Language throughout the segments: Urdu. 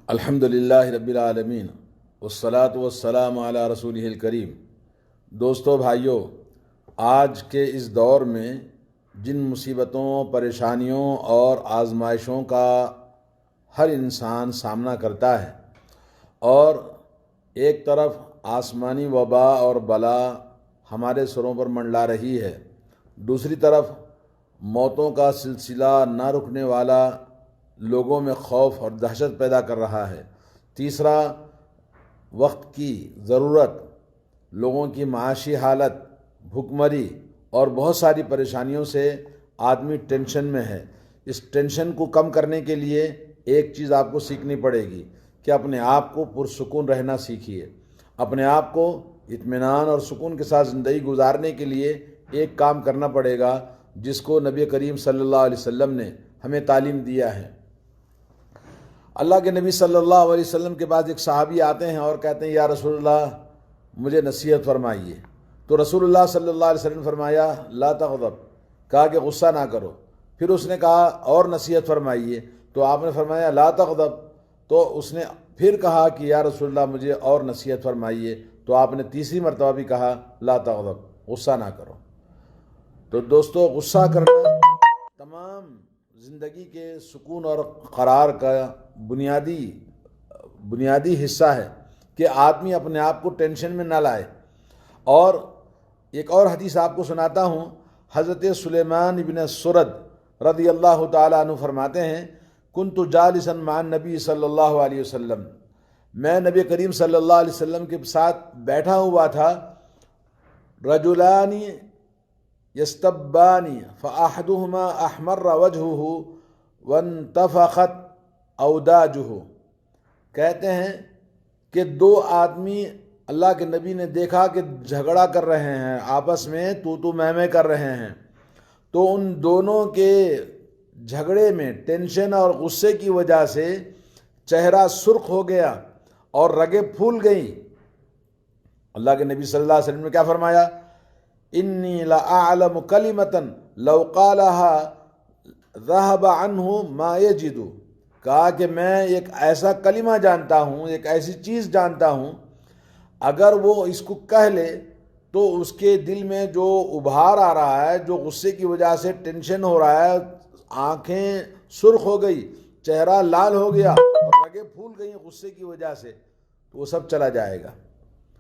الحمدللہ رب العالمین والصلاة والسلام علی رسولہ الکریم۔ دوستو بھائیو، آج کے اس دور میں جن مصیبتوں، پریشانیوں اور آزمائشوں کا ہر انسان سامنا کرتا ہے، اور ایک طرف آسمانی وبا اور بلا ہمارے سروں پر منڈلا رہی ہے، دوسری طرف موتوں کا سلسلہ نہ رکنے والا لوگوں میں خوف اور دہشت پیدا کر رہا ہے، تیسرا وقت کی ضرورت، لوگوں کی معاشی حالت، بھوکمری اور بہت ساری پریشانیوں سے آدمی ٹینشن میں ہے۔ اس ٹینشن کو کم کرنے کے لیے ایک چیز آپ کو سیکھنی پڑے گی کہ اپنے آپ کو پرسکون رہنا سیکھیے۔ اپنے آپ کو اطمینان اور سکون کے ساتھ زندگی گزارنے کے لیے ایک کام کرنا پڑے گا جس کو نبی کریم صلی اللہ علیہ وسلم نے ہمیں تعلیم دیا ہے۔ اللہ کے نبی صلی اللہ علیہ وسلم کے پاس ایک صحابی آتے ہیں اور کہتے ہیں یا رسول اللہ مجھے نصیحت فرمائیے، تو رسول اللہ صلی اللہ علیہ وسلم نے فرمایا لا تغضب، کہا کہ غصہ نہ کرو۔ پھر اس نے کہا اور نصیحت فرمائیے، تو آپ نے فرمایا لا تغضب، تو اس نے پھر کہا کہ یا رسول اللہ مجھے اور نصیحت فرمائیے، تو آپ نے تیسری مرتبہ بھی کہا لا تغضب، غصہ نہ کرو۔ تو دوستو، غصہ کرنا تمام زندگی کے سکون اور قرار کا بنیادی حصہ ہے کہ آدمی اپنے آپ کو ٹینشن میں نہ لائے۔ اور ایک اور حدیث آپ کو سناتا ہوں۔ حضرت سلیمان ابن سرد رضی اللہ تعالیٰ عنہ فرماتے ہیں کنت جالسا مع النبی صلی اللہ علیہ وسلم، میں نبی کریم صلی اللہ علیہ وسلم کے ساتھ بیٹھا ہوا تھا، رجلان یستبان فاحدہما احمر وجہہ وانتفخت اوداجہ، کہتے ہیں کہ دو آدمی اللہ کے نبی نے دیکھا کہ جھگڑا کر رہے ہیں، آپس میں تو میں کر رہے ہیں، تو ان دونوں کے جھگڑے میں ٹینشن اور غصے کی وجہ سے چہرہ سرخ ہو گیا اور رگیں پھول گئیں۔ اللہ کے نبی صلی اللہ علیہ وسلم نے کیا فرمایا؟ انی لأعلم کلمۃ لو قالها ذهب عنہ ما یجد، کہا کہ میں ایک ایسا کلمہ جانتا ہوں، ایک ایسی چیز جانتا ہوں، اگر وہ اس کو کہہ لے تو اس کے دل میں جو ابھار آ رہا ہے، جو غصے کی وجہ سے ٹینشن ہو رہا ہے، آنکھیں سرخ ہو گئی، چہرہ لال ہو گیا اور رگیں پھول گئیں غصے کی وجہ سے، تو وہ سب چلا جائے گا۔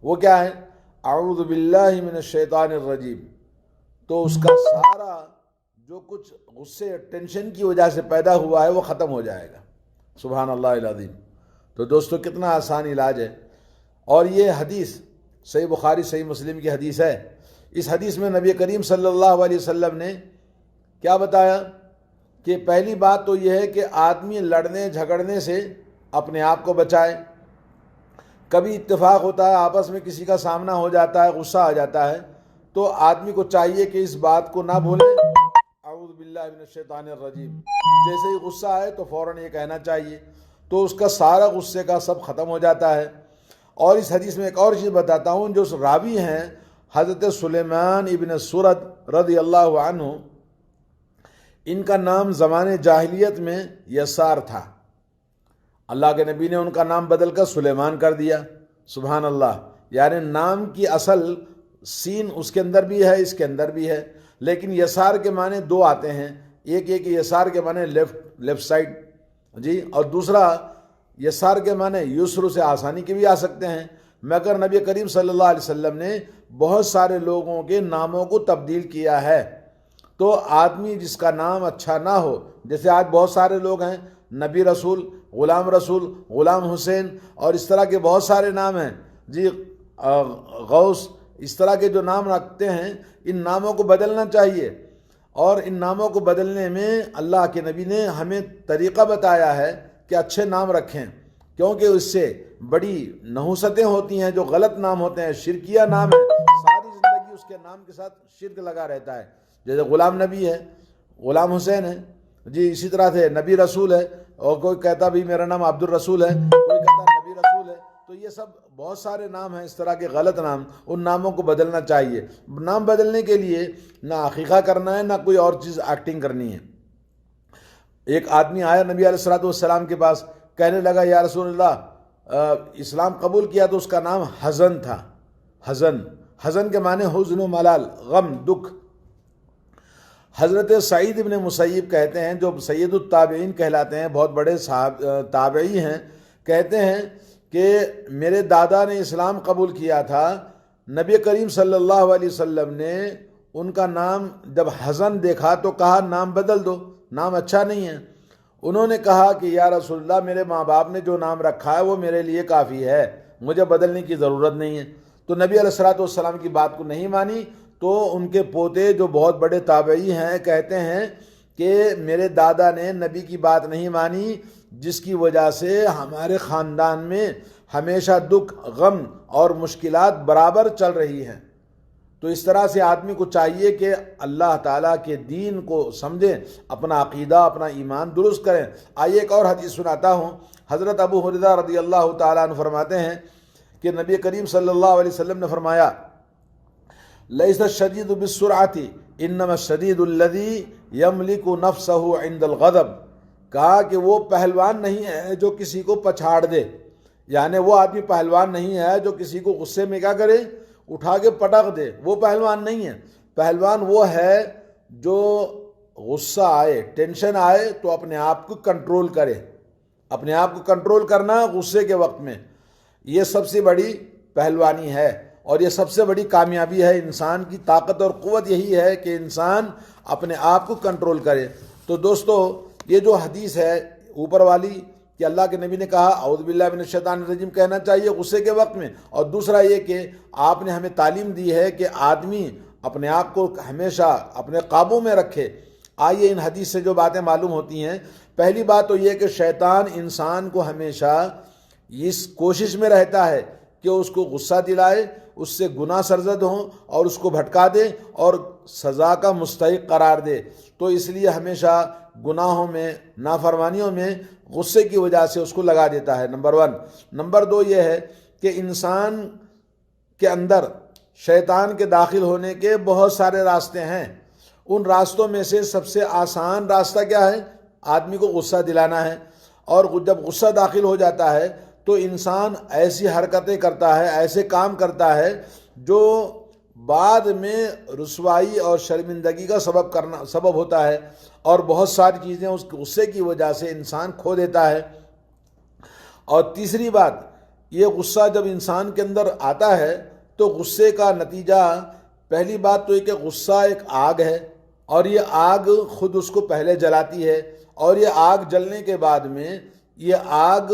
وہ کیا ہے؟ اعوذ باللہ من الشیطان الرجیم۔ تو اس کا سارا جو کچھ غصے ٹینشن کی وجہ سے پیدا ہوا ہے وہ ختم ہو جائے گا۔ سبحان اللہ العظیم۔ تو دوستو، کتنا آسان علاج ہے۔ اور یہ حدیث صحیح بخاری صحیح مسلم کی حدیث ہے۔ اس حدیث میں نبی کریم صلی اللہ علیہ وسلم نے کیا بتایا کہ پہلی بات تو یہ ہے کہ آدمی لڑنے جھگڑنے سے اپنے آپ کو بچائے۔ کبھی اتفاق ہوتا ہے، آپس میں کسی کا سامنا ہو جاتا ہے، غصہ آ جاتا ہے، تو آدمی کو چاہیے کہ اس بات کو نہ بھولے اعوذ باللہ من الشیطان الرجیم، جیسے ہی غصہ آئے تو فوراً یہ کہنا چاہیے، تو اس کا سارا غصے کا سب ختم ہو جاتا ہے۔ اور اس حدیث میں ایک اور چیز بتاتا ہوں، جو راوی ہیں حضرت سلیمان ابن سرد رضی اللہ عنہ، ان کا نام زمانے جاہلیت میں یسار تھا، اللہ کے نبی نے ان کا نام بدل کر سلیمان کر دیا۔ سبحان اللہ۔ یعنی نام کی اصل سین اس کے اندر بھی ہے، اس کے اندر بھی ہے، لیکن یسار کے معنی دو آتے ہیں، ایک یہ کہ یسار کے معنی لیفٹ سائڈ جی، اور دوسرا یسار کے معنی یسر سے آسانی کے بھی آ سکتے ہیں، مگر نبی کریم صلی اللہ علیہ وسلم نے بہت سارے لوگوں کے ناموں کو تبدیل کیا ہے۔ تو آدمی جس کا نام اچھا نہ ہو، جیسے آج بہت سارے لوگ ہیں نبی رسول، غلام حسین اور اس طرح کے بہت سارے نام ہیں جی، غوث، اس طرح کے جو نام رکھتے ہیں، ان ناموں کو بدلنا چاہیے۔ اور ان ناموں کو بدلنے میں اللہ کے نبی نے ہمیں طریقہ بتایا ہے کہ اچھے نام رکھیں، کیونکہ اس سے بڑی نحوستیں ہوتی ہیں، جو غلط نام ہوتے ہیں، شرکیہ نام ہے، ساری زندگی اس کے نام کے ساتھ شرک لگا رہتا ہے۔ جیسے غلام نبی ہے، غلام حسین ہے جی، اسی طرح سے نبی رسول ہے، اور کوئی کہتا بھی میرا نام عبد الرسول ہے، کوئی کہتا نبی رسول ہے، تو یہ سب بہت سارے نام ہیں اس طرح کے غلط نام، ان ناموں کو بدلنا چاہیے۔ نام بدلنے کے لیے نہ عقیقہ کرنا ہے، نہ کوئی اور چیز ایکٹنگ کرنی ہے۔ ایک آدمی آیا نبی علیہ الصلوۃ والسلام کے پاس، کہنے لگا یا رسول اللہ اسلام قبول کیا تو اس کا نام حزن تھا. حزن کے معنی حزن و ملال، غم، دکھ. حضرت سعید ابن مسیب کہتے ہیں، جو سید التابعین کہلاتے ہیں، بہت بڑے تابعی ہیں، کہتے ہیں کہ میرے دادا نے اسلام قبول کیا تھا، نبی کریم صلی اللہ علیہ وسلم نے ان کا نام جب حزن دیکھا تو کہا نام بدل دو، نام اچھا نہیں ہے. انہوں نے کہا کہ یا رسول اللہ میرے ماں باپ نے جو نام رکھا ہے وہ میرے لیے کافی ہے، مجھے بدلنے کی ضرورت نہیں ہے. تو نبی علیہ الصلوۃ والسلام کی بات کو نہیں مانی. تو ان کے پوتے جو بہت بڑے تابعی ہیں کہتے ہیں کہ میرے دادا نے نبی کی بات نہیں مانی، جس کی وجہ سے ہمارے خاندان میں ہمیشہ دکھ، غم اور مشکلات برابر چل رہی ہیں. تو اس طرح سے آدمی کو چاہیے کہ اللہ تعالیٰ کے دین کو سمجھیں، اپنا عقیدہ، اپنا ایمان درست کریں. آئیے ایک اور حدیث سناتا ہوں. حضرت ابو ہریرہ رضی اللہ تعالیٰ عنہ فرماتے ہیں کہ نبی کریم صلی اللہ علیہ وسلم نے فرمایا لیس الشدید بالسرعۃ انما الشدید الذی یملک نفسہ عند الغضب. کہا کہ وہ پہلوان نہیں ہے جو کسی کو پچھاڑ دے، یعنی وہ آدمی پہلوان نہیں ہے جو کسی کو غصے میں کیا کرے، اٹھا کے پٹک دے. وہ پہلوان نہیں ہے. پہلوان وہ ہے جو غصہ آئے، ٹینشن آئے تو اپنے آپ کو کنٹرول کرے. اپنے آپ کو کنٹرول کرنا غصے کے وقت میں، یہ سب سے بڑی پہلوانی ہے اور یہ سب سے بڑی کامیابی ہے. انسان کی طاقت اور قوت یہی ہے کہ انسان اپنے آپ کو کنٹرول کرے. تو دوستو یہ جو حدیث ہے اوپر والی کہ اللہ کے نبی نے کہا اعوذ باللہ من الشیطان الرجیم کہنا چاہیے غصے کے وقت میں، اور دوسرا یہ کہ آپ نے ہمیں تعلیم دی ہے کہ آدمی اپنے آپ کو ہمیشہ اپنے قابو میں رکھے. آئیے ان حدیث سے جو باتیں معلوم ہوتی ہیں. پہلی بات تو یہ کہ شیطان انسان کو ہمیشہ اس کوشش میں رہتا ہے کہ اس کو غصہ دلائے، اس سے گناہ سرزد ہوں اور اس کو بھٹکا دے اور سزا کا مستحق قرار دے. تو اس لیے ہمیشہ گناہوں میں، نافرمانیوں میں غصے کی وجہ سے اس کو لگا دیتا ہے. نمبر 1. نمبر 2 یہ ہے کہ انسان کے اندر شیطان کے داخل ہونے کے بہت سارے راستے ہیں. ان راستوں میں سے سب سے آسان راستہ کیا ہے؟ آدمی کو غصہ دلانا ہے. اور جب غصہ داخل ہو جاتا ہے تو انسان ایسی حرکتیں کرتا ہے، ایسے کام کرتا ہے جو بعد میں رسوائی اور شرمندگی کا سبب ہوتا ہے، اور بہت ساری چیزیں اس غصے کی وجہ سے انسان کھو دیتا ہے. اور تیسری بات، یہ غصہ جب انسان کے اندر آتا ہے تو غصے کا نتیجہ، پہلی بات تو یہ کہ غصہ ایک آگ ہے اور یہ آگ خود اس کو پہلے جلاتی ہے، اور یہ آگ جلنے کے بعد میں یہ آگ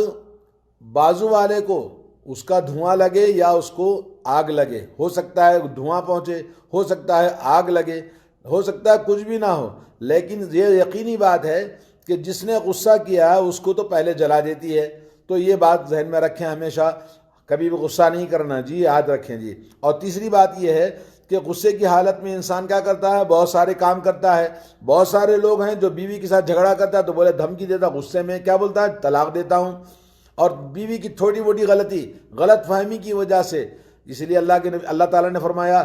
بازو والے کو اس کا دھواں لگے یا اس کو آگ لگے. ہو سکتا ہے دھواں پہنچے، ہو سکتا ہے آگ لگے، ہو سکتا ہے کچھ بھی نہ ہو، لیکن یہ یقینی بات ہے کہ جس نے غصہ کیا اس کو تو پہلے جلا دیتی ہے. تو یہ بات ذہن میں رکھیں، ہمیشہ کبھی بھی غصہ نہیں کرنا جی، یاد رکھیں جی. اور تیسری بات یہ ہے کہ غصے کی حالت میں انسان کیا کرتا ہے؟ بہت سارے کام کرتا ہے. بہت سارے لوگ ہیں جو بیوی کے ساتھ جھگڑا کرتا ہے تو بولے دھمکی دیتا، غصے میں کیا بولتا ہے؟ طلاق دیتا ہوں. اور بیوی کی تھوڑی موٹی غلط فہمی کی وجہ سے، اس لیے اللہ تعالیٰ نے فرمایا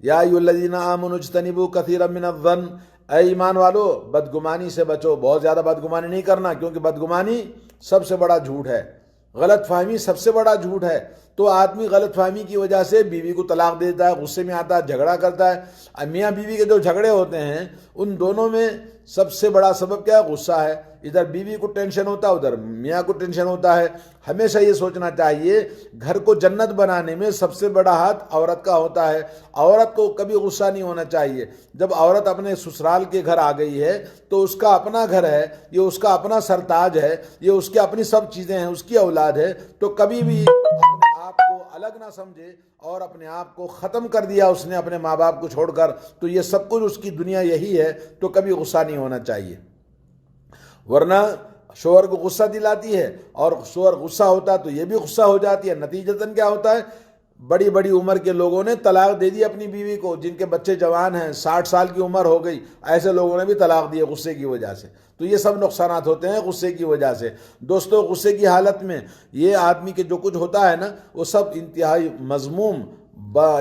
یا ایھا الذین آمنوا اجتنبوا کثیرا من الظن، اے ایمان والو بدگمانی سے بچو. بہت زیادہ بدگمانی نہیں کرنا، کیونکہ بدگمانی سب سے بڑا جھوٹ ہے، غلط فہمی سب سے بڑا جھوٹ ہے. تو آدمی غلط فہمی کی وجہ سے بیوی کو طلاق دے دیتا ہے، غصے میں آتا ہے، جھگڑا کرتا ہے. میاں بیوی کے جو جھگڑے ہوتے ہیں ان دونوں میں سب سے بڑا سبب کیا ہے؟ غصہ ہے. ادھر بیوی کو ٹینشن ہوتا ہے، ادھر میاں کو ٹینشن ہوتا ہے. ہمیشہ یہ سوچنا چاہیے گھر کو جنت بنانے میں سب سے بڑا ہاتھ عورت کا ہوتا ہے. عورت کو کبھی غصہ نہیں ہونا چاہیے. جب عورت اپنے سسرال کے گھر آ گئی ہے تو اس کا اپنا گھر ہے، یہ اس کا اپنا سرتاج ہے، یہ اس کی اپنی سب چیزیں ہیں، اس کی اولاد ہے. تو کبھی بھی اپنے آپ کو الگ نہ سمجھے اور اپنے آپ کو ختم کر دیا اس نے اپنے ماں باپ کو چھوڑ کر، تو یہ سب کچھ اس کی دنیا یہی ہے. تو کبھی غصہ نہیں ہونا چاہیے، ورنہ شوہر کو غصہ دلاتی ہے اور شوہر غصہ ہوتا ہے تو یہ بھی غصہ ہو جاتی ہے. نتیجتاً کیا ہوتا ہے؟ بڑی بڑی عمر کے لوگوں نے طلاق دے دی اپنی بیوی کو، جن کے بچے جوان ہیں، 60 سال کی عمر ہو گئی، ایسے لوگوں نے بھی طلاق دی غصے کی وجہ سے. تو یہ سب نقصانات ہوتے ہیں غصے کی وجہ سے. دوستو غصے کی حالت میں یہ آدمی کے جو کچھ ہوتا ہے نا، وہ سب انتہائی مذموم،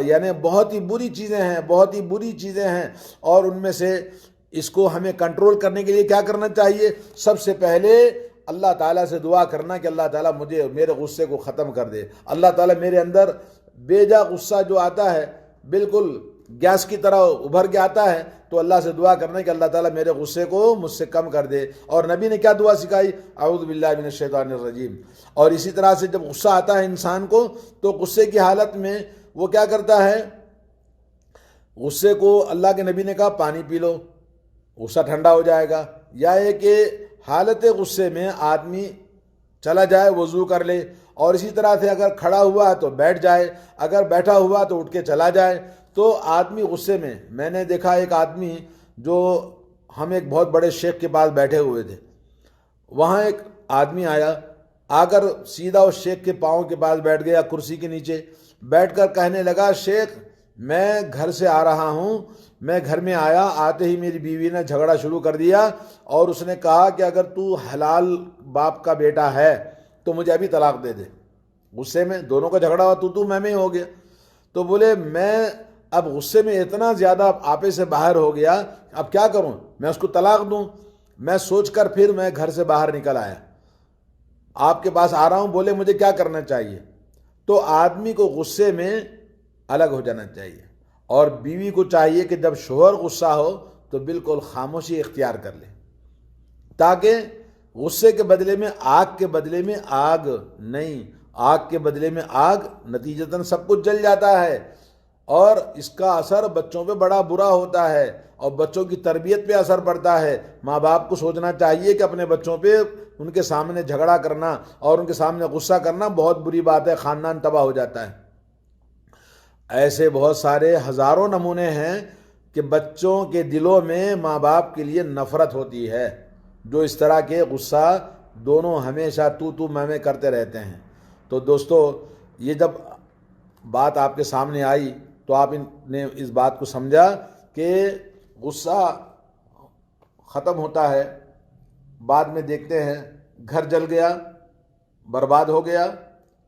یعنی بہت ہی بری چیزیں ہیں، بہت ہی بری چیزیں ہیں. اور ان میں سے اس کو ہمیں کنٹرول کرنے کے لیے کیا کرنا چاہیے؟ سب سے پہلے اللہ تعالیٰ سے دعا کرنا کہ اللہ تعالیٰ مجھے میرے غصے کو ختم کر دے. اللہ تعالیٰ میرے اندر بے جا غصہ جو آتا ہے بالکل گیس کی طرح ابھر کے آتا ہے, تو اللہ سے دعا کرنا کہ اللہ تعالیٰ میرے غصے کو مجھ سے کم کر دے. اور نبی نے کیا دعا سکھائی؟ اعوذ باللہ من الشیطان الرجیم. اور اسی طرح سے جب غصہ آتا ہے انسان کو تو غصے کی حالت میں وہ کیا کرتا ہے؟ غصے کو اللہ کے نبی نے کہا پانی پی لو, غصہ ٹھنڈا ہو جائے گا. یا یہ کہ حالت غصے میں آدمی چلا جائے وضو کر لے, اور اسی طرح سے اگر کھڑا ہوا تو بیٹھ جائے, اگر بیٹھا ہوا تو اٹھ کے چلا جائے. تو آدمی غصے میں نے دیکھا ایک آدمی جو ہم ایک بہت بڑے شیخ کے پاس بیٹھے ہوئے تھے, وہاں ایک آدمی آیا, آ کر سیدھا اس شیخ کے پاؤں کے پاس بیٹھ گیا, کرسی کے نیچے بیٹھ کر کہنے لگا, شیخ میں گھر سے آ رہا ہوں, میں گھر میں آیا, آتے ہی میری بیوی نے جھگڑا شروع کر دیا اور اس نے کہا کہ اگر تو حلال باپ کا بیٹا ہے تو مجھے ابھی طلاق دے دے. غصے میں دونوں کا جھگڑا ہوا, تو میں ہو گیا. تو بولے میں اب غصے میں اتنا زیادہ آپے سے باہر ہو گیا, اب کیا کروں, میں اس کو طلاق دوں؟ میں سوچ کر پھر میں گھر سے باہر نکل آیا, آپ کے پاس آ رہا ہوں, بولے مجھے کیا کرنا چاہیے؟ تو آدمی کو غصے میں الگ ہو جانا چاہیے, اور بیوی کو چاہیے کہ جب شوہر غصہ ہو تو بالکل خاموشی اختیار کر لے, تاکہ غصے کے بدلے میں آگ کے بدلے میں آگ نہیں, آگ کے بدلے میں آگ, نتیجتاً سب کچھ جل جاتا ہے, اور اس کا اثر بچوں پہ بڑا برا ہوتا ہے, اور بچوں کی تربیت پہ اثر پڑتا ہے. ماں باپ کو سوچنا چاہیے کہ اپنے بچوں پہ ان کے سامنے جھگڑا کرنا اور ان کے سامنے غصہ کرنا بہت بری بات ہے, خاندان تباہ ہو جاتا ہے. ایسے بہت سارے ہزاروں نمونے ہیں کہ بچوں کے دلوں میں ماں باپ کے لیے نفرت ہوتی ہے, جو اس طرح کے غصہ دونوں ہمیشہ تو میں کرتے رہتے ہیں. تو دوستو, یہ جب بات آپ کے سامنے آئی تو آپ نے اس بات کو سمجھا کہ غصہ ختم ہوتا ہے, بعد میں دیکھتے ہیں گھر جل گیا, برباد ہو گیا,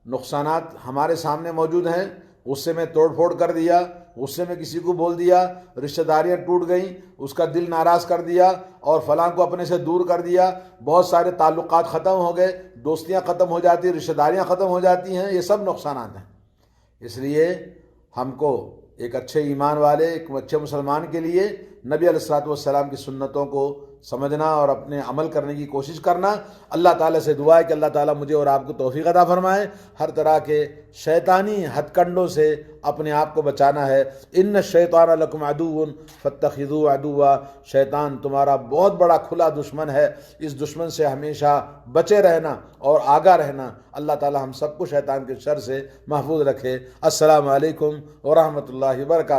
نقصانات ہمارے سامنے موجود ہیں. غصے میں توڑ پھوڑ کر دیا, غصے میں کسی کو بول دیا, رشتہ داریاں ٹوٹ گئیں, اس کا دل ناراض کر دیا, اور فلاں کو اپنے سے دور کر دیا, بہت سارے تعلقات ختم ہو گئے, دوستیاں ختم ہو جاتی, رشتہ داریاں ختم ہو جاتی ہیں. یہ سب نقصانات ہیں. اس لیے ہم کو ایک اچھے ایمان والے, ایک اچھے مسلمان کے لیے نبی علیہ الصلوۃ والسلام کی سنتوں کو سمجھنا اور اپنے عمل کرنے کی کوشش کرنا. اللہ تعالیٰ سے دعا ہے کہ اللہ تعالیٰ مجھے اور آپ کو توفیق عطا فرمائے. ہر طرح کے شیطانی ہتھ کنڈوں سے اپنے آپ کو بچانا ہے. ان الشیطان لکم عدو فاتخذوه عدوا, شیطان تمہارا بہت بڑا کھلا دشمن ہے, اس دشمن سے ہمیشہ بچے رہنا اور آگاہ رہنا. اللہ تعالیٰ ہم سب کو شیطان کے شر سے محفوظ رکھے. السلام علیکم ورحمۃ اللہ وبرکاتہ.